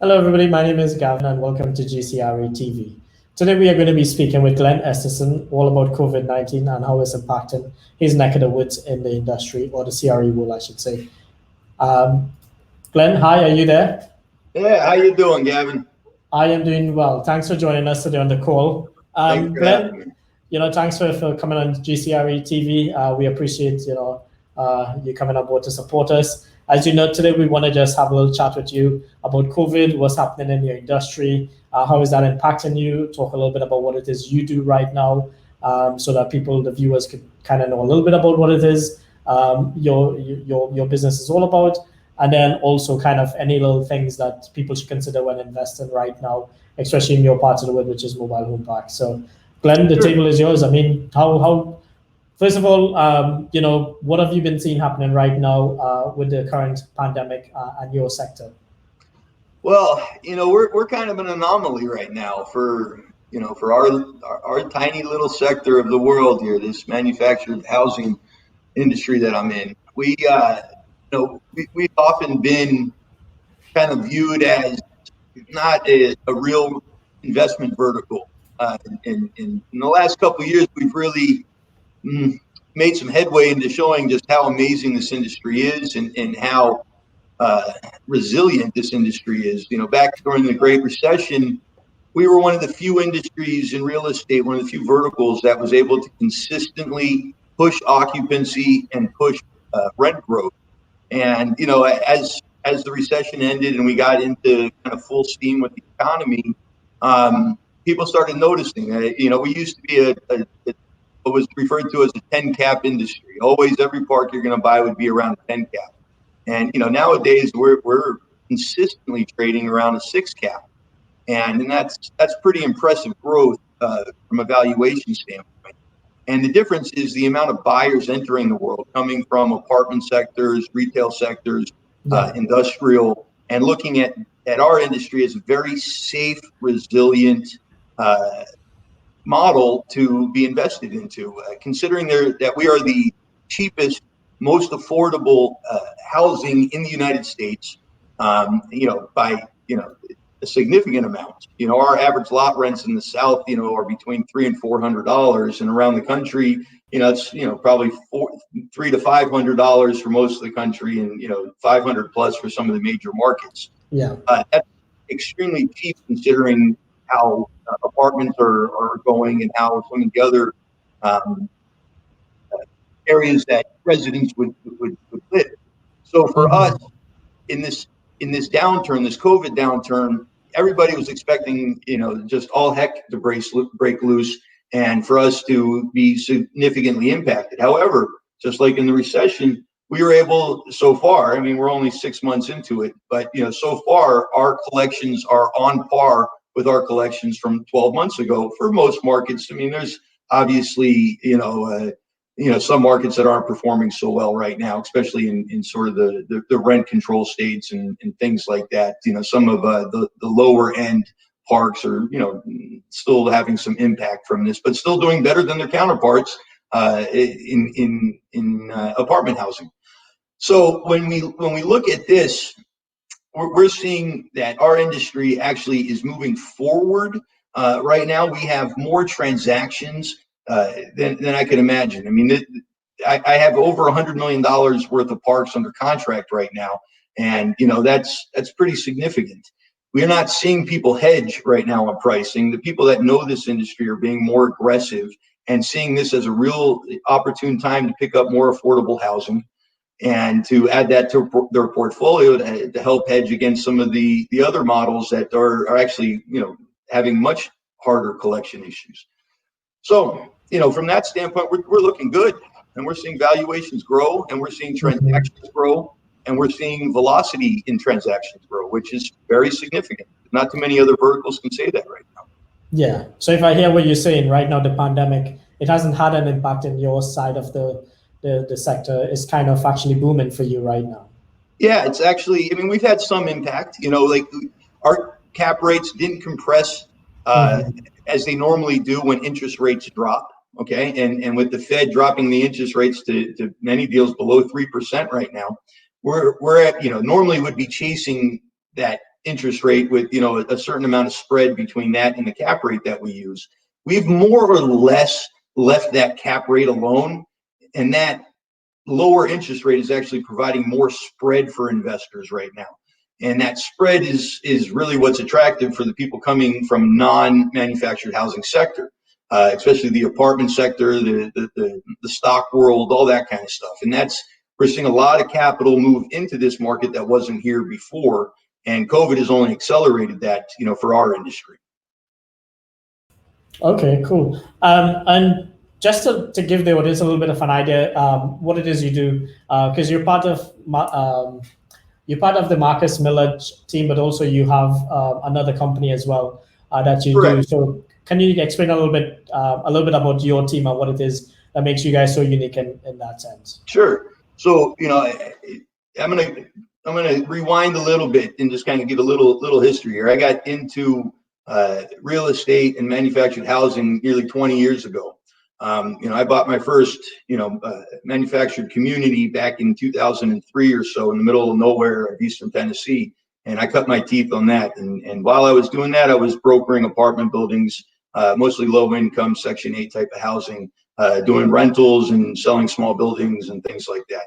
Hello, everybody. My name is Gavin, and welcome to GCRE TV. Today, we are going to be speaking with Glenn Esterson all about COVID-19 and how it's impacting his neck of the woods in the industry, or the CRE world, I should say. Glenn, hi, are you there? Yeah, how you doing, Gavin? I am doing well. Thanks for joining us today on the call. Thanks for having me. Glenn, thanks for coming on GCRE TV. We appreciate, you coming on board to support us. As you know, today we want to just have a little chat with you about COVID, what's happening in your industry, how is that impacting you, talk a little bit about what it is you do right now, so that the viewers could kind of know a little bit about what it is your business is all about, and then also kind of any little things that people should consider when investing right now, especially in your part of the world, which is mobile home parks. So, Glenn, the table is yours. I mean, how first of all, what have you been seeing happening right now with the current pandemic and your sector? Well, we're kind of an anomaly right now for our tiny little sector of the world here, this manufactured housing industry that I'm in. We've often been kind of viewed as not a real investment vertical. In the last couple of years, we've really made some headway into showing just how amazing this industry is and how resilient this industry is. Back during the Great Recession, we were one of the few industries in real estate, one of the few verticals that was able to consistently push occupancy and push rent growth. And as the recession ended and we got into kind of full steam with the economy, people started noticing that we used to be what was referred to as a 10 cap industry. Always, every park you're going to buy would be around a 10 cap. And nowadays we're consistently trading around a 6 cap, and that's pretty impressive growth from a valuation standpoint. And the difference is the amount of buyers entering the world, coming from apartment sectors, retail sectors, industrial, and looking at our industry as a very safe, resilient model to be invested into, considering that we are the cheapest, most affordable housing in the United States, by a significant amount. Our average lot rents in the South, are between $300 and $400, and around the country, it's probably $300 to $500 for most of the country, and $500 plus for some of the major markets. Yeah, that's extremely cheap considering how apartments are going and how some of the other areas that residents would live. So for us, in this downturn, this COVID downturn, everybody was expecting just all heck to break loose and for us to be significantly impacted. However, just like in the recession, we were able so far. I mean, we're only 6 months into it, but so far our collections are on par with our collections from 12 months ago for most markets. I mean, there's obviously some markets that aren't performing so well right now, especially in sort of the rent control states and things like that. Some of the lower end parks are still having some impact from this, but still doing better than their counterparts in apartment housing. So when we look at this, we're seeing that our industry actually is moving forward. Right now, we have more transactions than I could imagine. I mean, I have over $100 million worth of parks under contract right now, and that's pretty significant. We're not seeing people hedge right now on pricing. The people that know this industry are being more aggressive and seeing this as a real opportune time to pick up more affordable housing and to add that to their portfolio to help hedge against some of the other models that are actually having much harder collection issues. So from that standpoint, we're looking good, and we're seeing valuations grow, and we're seeing transactions grow, and we're seeing velocity in transactions grow, which is very significant. Not too many other verticals can say that right now. Yeah. So if I hear what you're saying right now, the pandemic, it hasn't had an impact in your side of the sector. It's kind of actually booming for you right now. Yeah, it's actually, I mean, we've had some impact, like our cap rates didn't compress as they normally do when interest rates drop. Okay. And with the Fed dropping the interest rates to many deals below 3% right now, we're at, normally would be chasing that interest rate with, you know, a certain amount of spread between that and the cap rate that we use. We've more or less left that cap rate alone, and that lower interest rate is actually providing more spread for investors right now. And that spread is really what's attractive for the people coming from non-manufactured housing sector, especially the apartment sector, the stock world, all that kind of stuff. And we're seeing a lot of capital move into this market that wasn't here before. And COVID has only accelerated that, you know, for our industry. Okay, cool. And just to give the audience a little bit of an idea, what it is you do, because you're part of the Marcus Miller team, but also you have another company as well that you Correct. do. So can you explain a little bit about your team and what it is that makes you guys so unique in that sense? Sure. So, you know, I'm gonna rewind a little bit and just kind of give a little history here. I got into real estate and manufactured housing nearly 20 years ago. You know, I bought my first, you know, manufactured community back in 2003 or so in the middle of nowhere of Eastern Tennessee. And I cut my teeth on that. And while I was doing that, I was brokering apartment buildings, mostly low income Section 8 type of housing, doing rentals and selling small buildings and things like that.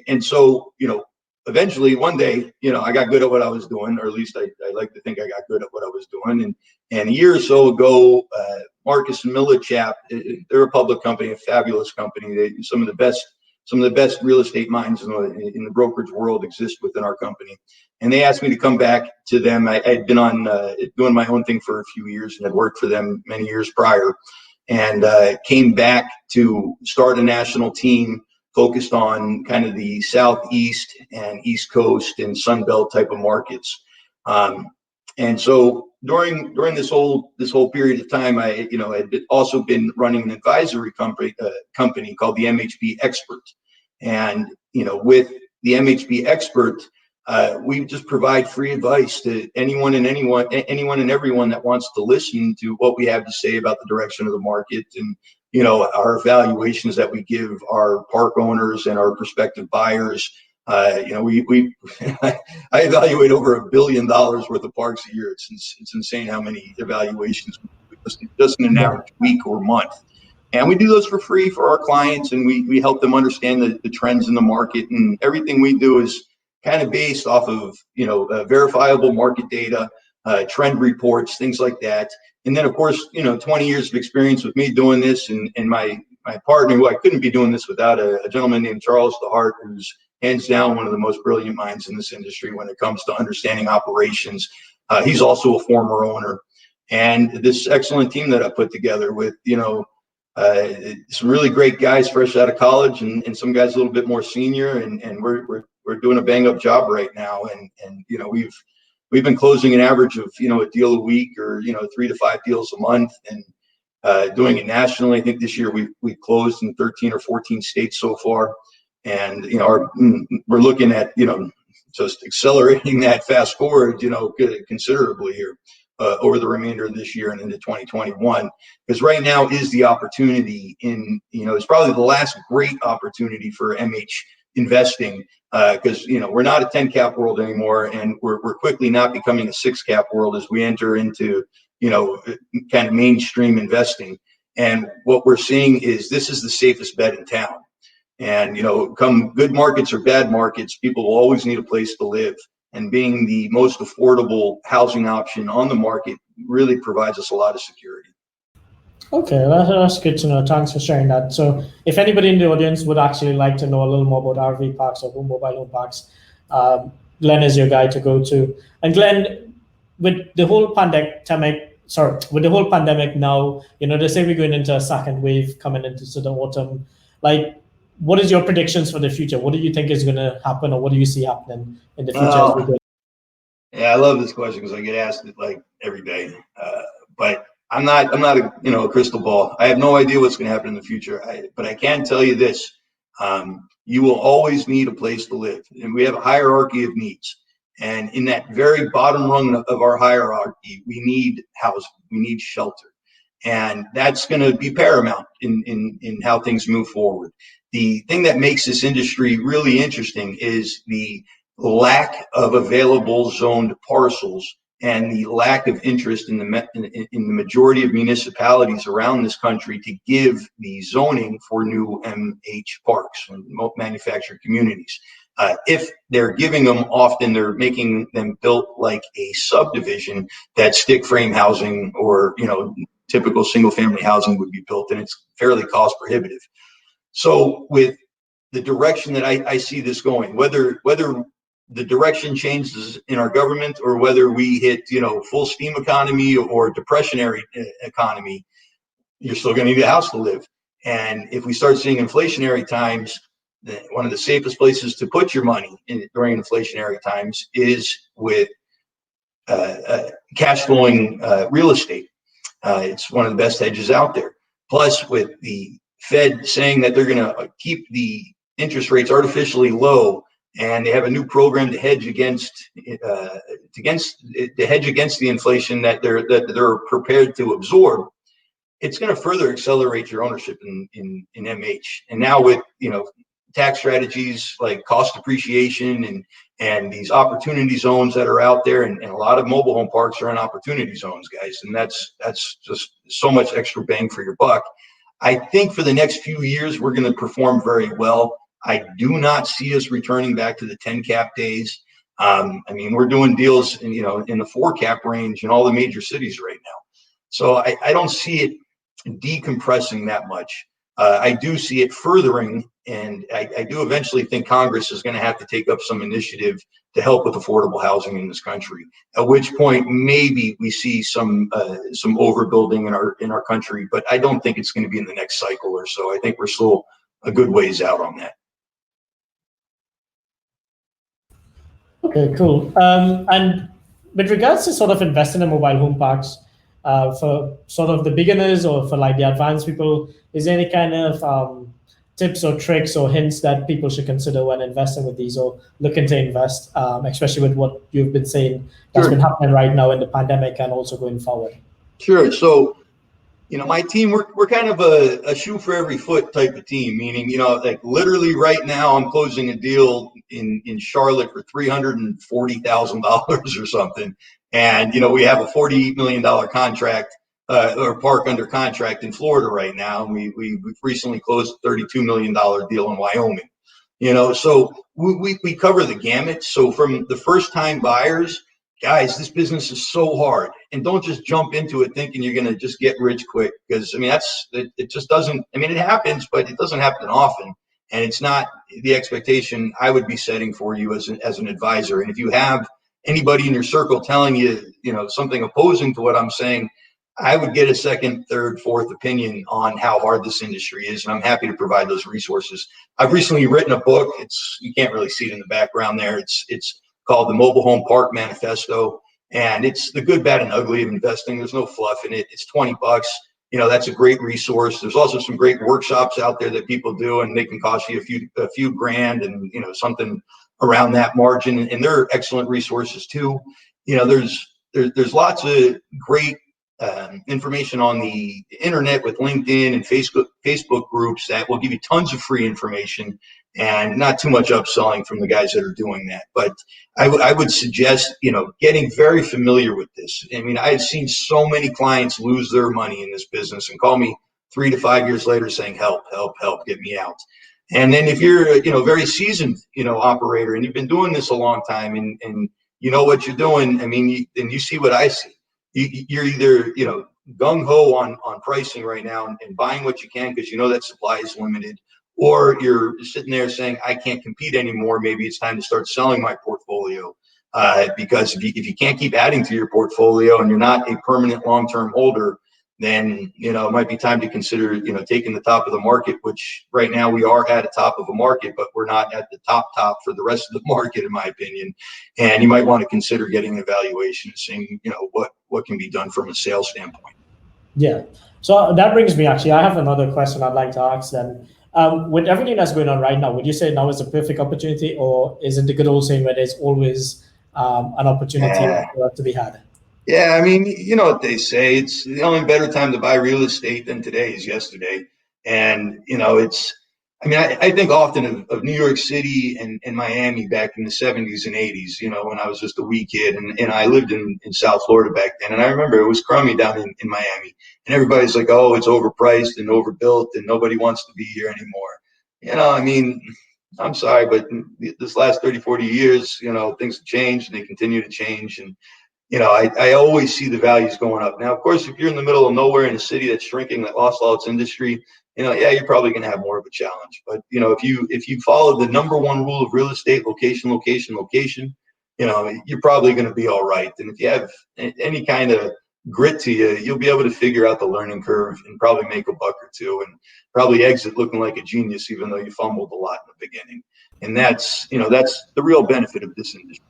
And so, you know, eventually one day, you know, I got good at what I was doing, or at least I like to think I got good at what I was doing. And a year or so ago, Marcus and Miller chap, they're a public company, a fabulous company. Some of the best real estate minds in the brokerage world exist within our company. And they asked me to come back to them. I'd been on doing my own thing for a few years and had worked for them many years prior, and came back to start a national team focused on kind of the Southeast and East Coast and Sun Belt type of markets. And so during this whole period of time, I had also been running an advisory company called the MHP Expert. And with the MHP Expert, we just provide free advice to anyone and everyone that wants to listen to what we have to say about the direction of the market, and our evaluations that we give our park owners and our prospective buyers. We I evaluate over $1 billion worth of parks a year. It's insane how many evaluations just in an average week or month. And we do those for free for our clients, and we help them understand the trends in the market, and everything we do is kind of based off of verifiable market data, trend reports, things like that. And then of course 20 years of experience with me doing this, and my partner, who I couldn't be doing this without, a gentleman named Charles DeHart, who's hands down one of the most brilliant minds in this industry when it comes to understanding operations. He's also a former owner, and this excellent team that I put together with some really great guys fresh out of college, and some guys a little bit more senior, and we're doing a bang up job right now, and we've been closing an average of a deal a week, or 3 to 5 deals a month, and doing it nationally. I think this year we've closed in 13 or 14 states so far, and we're looking at just accelerating that fast forward considerably here over the remainder of this year and into 2021, because right now is the opportunity it's probably the last great opportunity for MH investing, because we're not a 10 cap world anymore, and we're quickly not becoming a 6 cap world as we enter into kind of mainstream investing. And what we're seeing is this is the safest bet in town. And come good markets or bad markets, people will always need a place to live, and being the most affordable housing option on the market really provides us a lot of security. Okay, that's good to know. Thanks for sharing that. So if anybody in the audience would actually like to know a little more about RV parks or mobile home parks, Glenn is your guy to go to. And Glenn, with the whole pandemic now, they say we're going into a second wave coming into the autumn. Like, what is your predictions for the future? What do you think is going to happen, or what do you see happening in the future as we go? Yeah, I love this question because I get asked it like every day. But I'm not a crystal ball. I have no idea what's going to happen in the future. But I can tell you this: you will always need a place to live, and we have a hierarchy of needs. And in that very bottom rung of our hierarchy, we need housing, we need shelter, and that's going to be paramount in how things move forward. The thing that makes this industry really interesting is the lack of available zoned parcels and the lack of interest in the majority of municipalities around this country to give the zoning for new MH parks, manufactured communities. If they're giving them, often they're making them built like a subdivision that stick frame housing or, typical single family housing would be built, and it's fairly cost prohibitive. So with the direction that I see this going, whether the direction changes in our government or whether we hit, full steam economy or depressionary economy, you're still going to need a house to live. And if we start seeing inflationary times, one of the safest places to put your money during inflationary times is with cash flowing real estate. It's one of the best hedges out there. Plus, with the Fed saying that they're going to keep the interest rates artificially low, and they have a new program to hedge against the inflation that they're prepared to absorb, it's going to further accelerate your ownership in MH. And now with tax strategies like cost appreciation and these opportunity zones that are out there, and a lot of mobile home parks are in opportunity zones, guys, and that's just so much extra bang for your buck. I think for the next few years we're going to perform very well. I do not see us returning back to the 10 cap days. We're doing deals in the 4 cap range in all the major cities right now. So I don't see it decompressing that much. I do see it furthering, and I do eventually think Congress is going to have to take up some initiative to help with affordable housing in this country. At which point, maybe we see some overbuilding in our country, but I don't think it's going to be in the next cycle or so. I think we're still a good ways out on that. Okay, cool. And with regards to sort of investing in mobile home parks, for sort of the beginners or for like the advanced people, is there any kind of tips or tricks or hints that people should consider when investing with these or looking to invest, especially with what you've been saying that's been happening right now in the pandemic and also going forward? Sure. So, my team, we're kind of a shoe for every foot type of team, meaning, like literally right now I'm closing a deal in Charlotte for $340,000 or something. And, we have a $48 million contract or park under contract in Florida right now. And we've recently closed a $32 million deal in Wyoming. So we cover the gamut. So from the first time buyers, guys, this business is so hard, and don't just jump into it thinking you're going to just get rich quick, because it just doesn't. It happens, but it doesn't happen often, and it's not the expectation I would be setting for you as an advisor. And if you have anybody in your circle telling you something opposing to what I'm saying, I would get a second, third, fourth opinion on how hard this industry is, and I'm happy to provide those resources. I've recently written a book. You can't really see it in the background there. It's called the Mobile Home Park Manifesto, and it's the good, bad, and ugly of investing. There's no fluff in it. It's $20. That's a great resource. There's also some great workshops out there that people do, and they can cost you a few grand and something around that margin, and they're excellent resources too. There's lots of great information on the internet with LinkedIn and Facebook groups that will give you tons of free information and not too much upselling from the guys that are doing that. But I would suggest, getting very familiar with this. I've seen so many clients lose their money in this business and call me 3 to 5 years later saying, help, get me out. And then if you're a very seasoned, operator, and you've been doing this a long time and you know what you're doing, and you see what I see. You're either, gung-ho on pricing right now and buying what you can because that supply is limited, or you're sitting there saying, I can't compete anymore. Maybe it's time to start selling my portfolio. Because if you can't keep adding to your portfolio and you're not a permanent long-term holder, then, it might be time to consider, taking the top of the market, which right now we are at a top of a market, but we're not at the top for the rest of the market, in my opinion. And you might want to consider getting an evaluation and seeing, what can be done from a sales standpoint. Yeah. So that brings me, actually, I have another question I'd like to ask then. With everything that's going on right now, would you say now is the perfect opportunity, or is it the good old saying where there's always an opportunity to be had? Yeah, you know what they say. It's the only better time to buy real estate than today is yesterday. And, I mean, I think often of New York City and Miami back in the 70s and 80s, when I was just a wee kid. And I lived in South Florida back then. And I remember it was crummy down in Miami. And everybody's like, oh, it's overpriced and overbuilt and nobody wants to be here anymore. I mean, I'm sorry, but this last 30, 40 years, things have changed and they continue to change. And I always see the values going up. Now, of course, if you're in the middle of nowhere in a city that's shrinking, that lost all its industry, yeah, you're probably going to have more of a challenge. But, if you follow the number one rule of real estate, location, location, location, you're probably going to be all right. And if you have any kind of grit to you, you'll be able to figure out the learning curve and probably make a buck or two and probably exit looking like a genius, even though you fumbled a lot in the beginning. And that's the real benefit of this industry.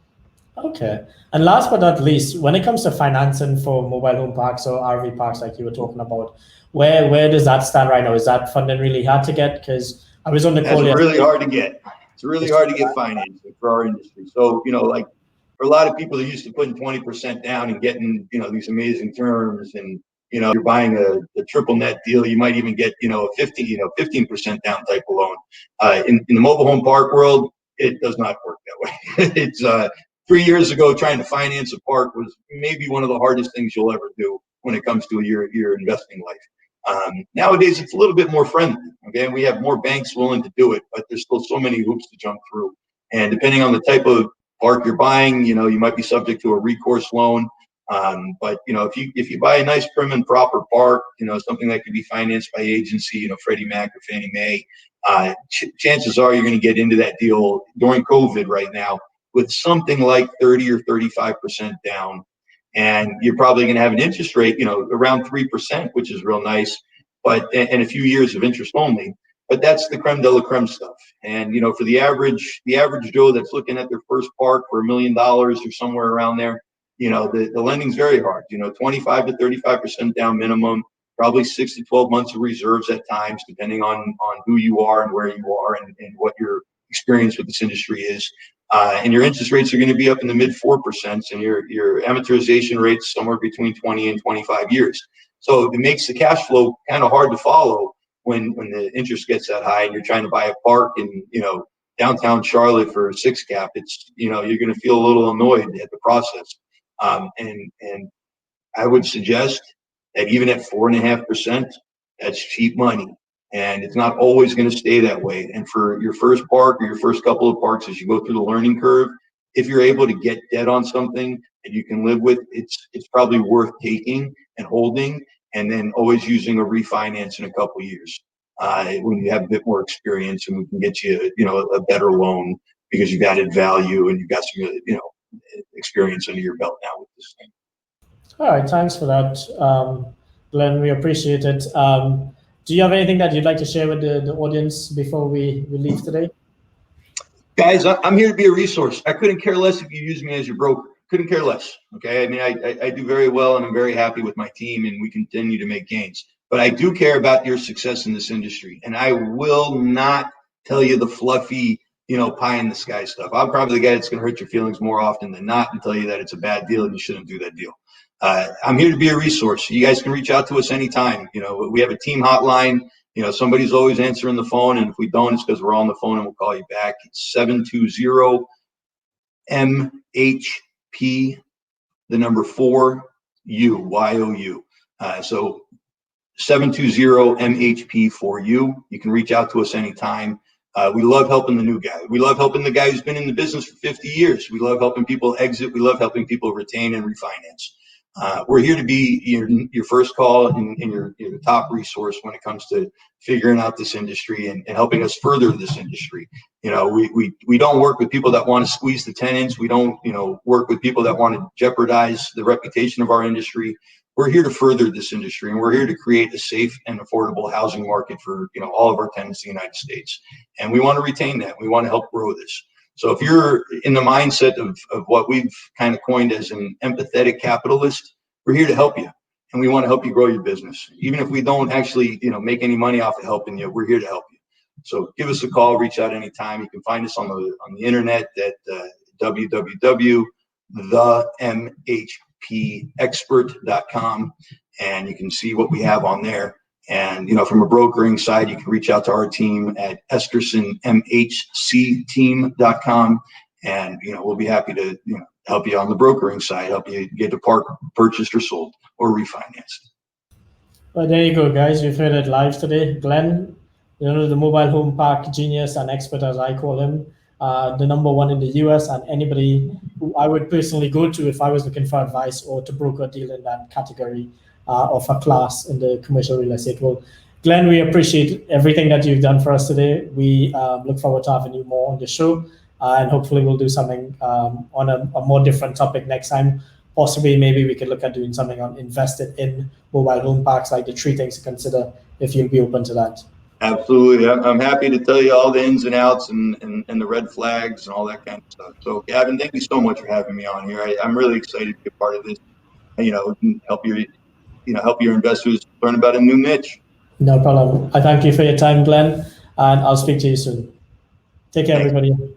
Okay. And last but not least, when it comes to financing for mobile home parks or RV parks, like you were talking about, where does that stand right now? Is that funding really hard to get? Because I was on the call. It's really hard to get. It's really hard to get financing for our industry. So, like for a lot of people, they're used to putting 20% down and getting, these amazing terms. And, you're buying a triple net deal. You might even get, a 15% down type of loan. In the mobile home park world, it does not work that way. It's 3 years ago, trying to finance a park was maybe one of the hardest things you'll ever do when it comes to your investing life. Nowadays, it's a little bit more friendly. Okay, we have more banks willing to do it, but there's still so many hoops to jump through. And depending on the type of park you're buying, you might be subject to a recourse loan. But if you buy a nice prim and proper park, something that could be financed by agency, Freddie Mac or Fannie Mae, chances are you're going to get into that deal during COVID right now with something like 30 or 35% down. And you're probably going to have an interest rate, around 3%, which is real nice, and a few years of interest only. But that's the creme de la creme stuff. And, for the average Joe that's looking at their first park for $1 million or somewhere around there, the lending's very hard, 25 to 35% down minimum, probably 6 to 12 months of reserves at times, depending on who you are and where you are and what your experience with this industry is. And your interest rates are going to be up in the mid 4%, and your amortization rates somewhere between 20 and 25 years. So it makes the cash flow kind of hard to follow when the interest gets that high and you're trying to buy a park in downtown Charlotte for a 6 cap. It's you're going to feel a little annoyed at the process. And I would suggest that even at 4.5%, that's cheap money. And it's not always going to stay that way. And for your first park or your first couple of parks, as you go through the learning curve, if you're able to get debt on something that you can live with, it's probably worth taking and holding, and then always using a refinance in a couple of years when you have a bit more experience, and we can get you, a better loan because you've added value and you've got some, experience under your belt now with this thing. All right, thanks for that, Glenn. We appreciate it. Do you have anything that you'd like to share with the audience before we leave today? Guys, I'm here to be a resource. I couldn't care less if you use me as your broker. Couldn't care less. Okay. I mean, I do very well and I'm very happy with my team and we continue to make gains. But I do care about your success in this industry. And I will not tell you the fluffy, pie in the sky stuff. I'm probably the guy that's going to hurt your feelings more often than not and tell you that it's a bad deal and you shouldn't do that deal. I'm here to be a resource. You guys can reach out to us anytime. We have a team hotline. Somebody's always answering the phone, and if we don't, it's because we're on the phone and we'll call you back. It's 720-MHP, the number 4U, YOU. So 720-MHP4U. You can reach out to us anytime. We love helping the new guy. We love helping the guy who's been in the business for 50 years. We love helping people exit. We love helping people retain and refinance. We're here to be your first call and your top resource when it comes to figuring out this industry and helping us further this industry. We don't work with people that want to squeeze the tenants. We don't, work with people that want to jeopardize the reputation of our industry. We're here to further this industry, and we're here to create a safe and affordable housing market for all of our tenants in the United States. And we want to retain that. We want to help grow this. So if you're in the mindset of what we've kind of coined as an empathetic capitalist, we're here to help you. And we want to help you grow your business. Even if we don't actually, make any money off of helping you, we're here to help you. So give us a call, reach out anytime. You can find us on the internet at www.themhpexpert.com, and you can see what we have on there. And, from a brokering side, you can reach out to our team at EstersonMHCteam.com. And, we'll be happy to, help you on the brokering side, help you get the park purchased or sold or refinanced. Well, there you go, guys. You've heard it live today. Glenn, the mobile home park genius and expert, as I call him, the #1 in the US, and anybody who I would personally go to if I was looking for advice or to broker a deal in that category of a class in the commercial real estate world. Glenn, we appreciate everything that you've done for us today. We look forward to having you more on the show, and hopefully we'll do something on a more different topic next time. Possibly, maybe we could look at doing something on invested in mobile home parks, like the 3 things to consider, if you'll be open to that. Absolutely. I'm happy to tell you all the ins and outs and the red flags and all that kind of stuff. So, Gavin, thank you so much for having me on here. I'm really excited to be a part of this, and help your investors learn about a new niche. No problem. I thank you for your time, Glenn, and I'll speak to you soon. Take care, Thanks. everybody.